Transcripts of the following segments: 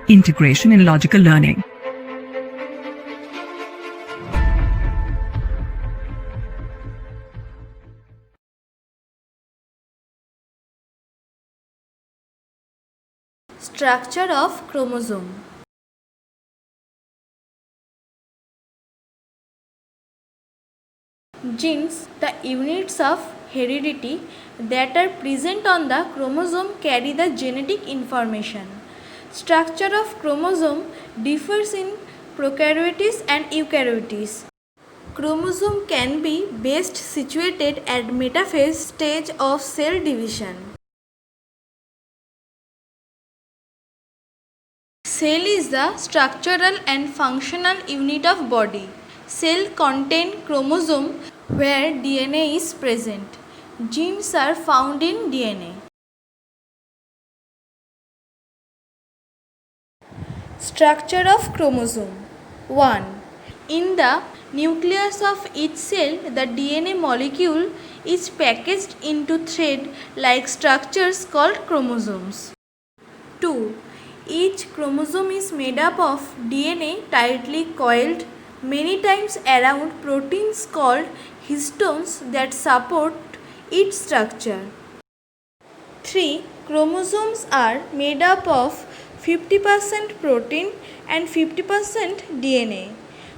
Integration in logical learning. Structure of chromosome. Genes, the units of heredity that are present on the chromosome, carry the genetic information. Structure of chromosome differs in prokaryotes and eukaryotes. Chromosome can be best situated at metaphase stage of cell division. Cell is the structural and functional unit of body. Cell contain chromosome where DNA is present. Genes are found in DNA. Structure of chromosome. 1. In the nucleus of each cell, the DNA molecule is packaged into thread-like structures called chromosomes. 2. Each chromosome is made up of DNA tightly coiled many times around proteins called histones that support its structure. 3. Chromosomes are made up of 50% protein and 50% DNA.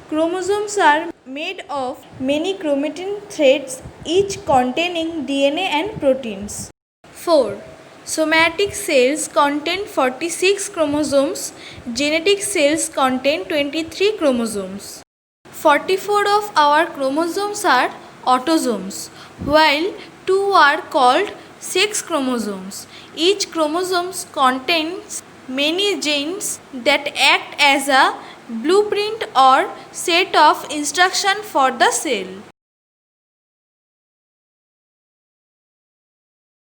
Chromosomes are made of many chromatin threads, each containing DNA and proteins. 4. Somatic cells contain 46 chromosomes. Genetic cells contain 23 chromosomes. 44 of our chromosomes are autosomes, while 2 are called sex chromosomes. Each chromosome contains many genes that act as a blueprint or set of instructions for the cell.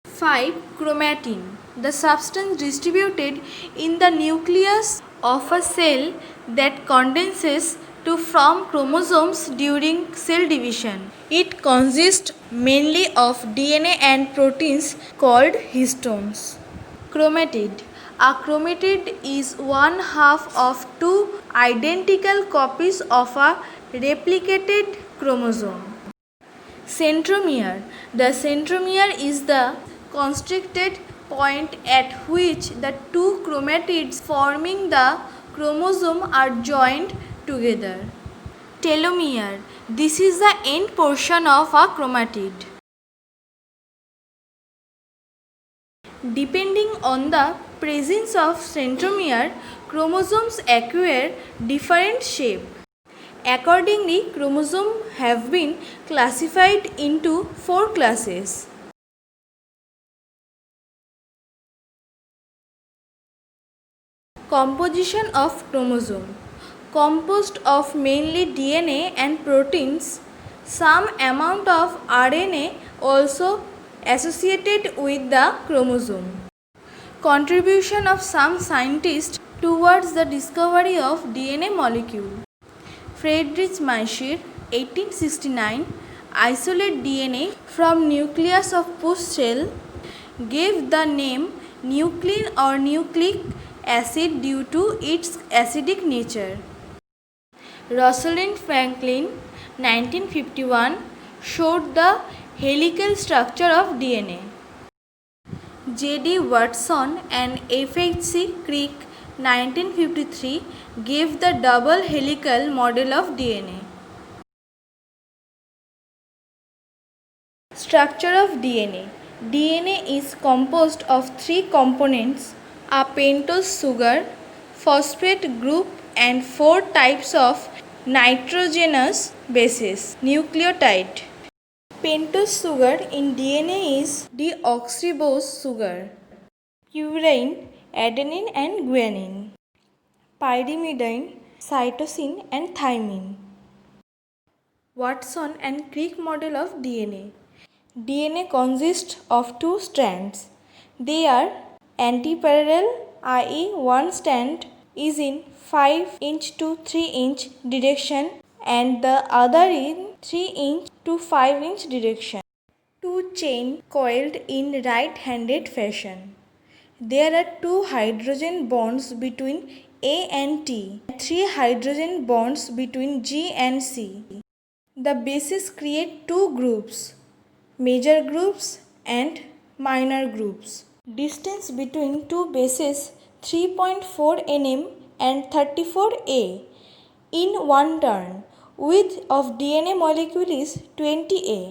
5. Chromatin, the substance distributed in the nucleus of a cell that condenses to form chromosomes during cell division. It consists mainly of DNA and proteins called histones. Chromatid. A chromatid is one half of two identical copies of a replicated chromosome. Centromere. The centromere is the constricted point at which the two chromatids forming the chromosome are joined together. Telomere. This is the end portion of a chromatid. Depending on the presence of centromere, chromosomes acquire different shape. Accordingly, chromosomes have been classified into 4 classes. Composition of chromosome. Composed of mainly DNA and proteins, some amount of RNA also associated with the chromosome. Contribution of some scientists towards the discovery of DNA molecule. Friedrich Miescher, 1869, isolate DNA from nucleus of push cell, gave the name nuclein or nucleic acid due to its acidic nature. Rosalind Franklin, 1951, showed the helical structure of DNA. J.D. Watson and F.H.C. Crick, 1953, gave the double helical model of DNA. Structure of DNA. DNA is composed of 3 components: a pentose sugar, phosphate group and 4 types of nitrogenous bases. Nucleotide. Pentose sugar in DNA is deoxyribose sugar. Purine, adenine and guanine. Pyrimidine, cytosine and thymine. Watson and Crick model of DNA. DNA consists of 2 strands. They are antiparallel, i.e. one strand is in 5" to 3" direction and the other in 3" to 5" direction. 2 chain coiled in right-handed fashion. There are 2 hydrogen bonds between A and T, 3 hydrogen bonds between G and C. The bases create 2 groups, major groups and minor groups. Distance between two bases 3.4 nm and 34 A in one turn. Width of DNA molecule is 20 A.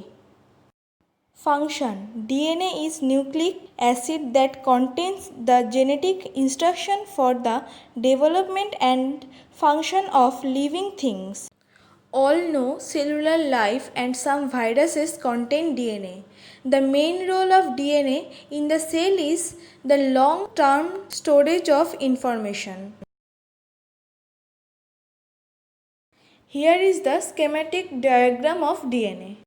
Function: DNA is nucleic acid that contains the genetic instruction for the development and function of living things. All know cellular life and some viruses contain DNA. The main role of DNA in the cell is the long-term storage of information. Here is the schematic diagram of DNA.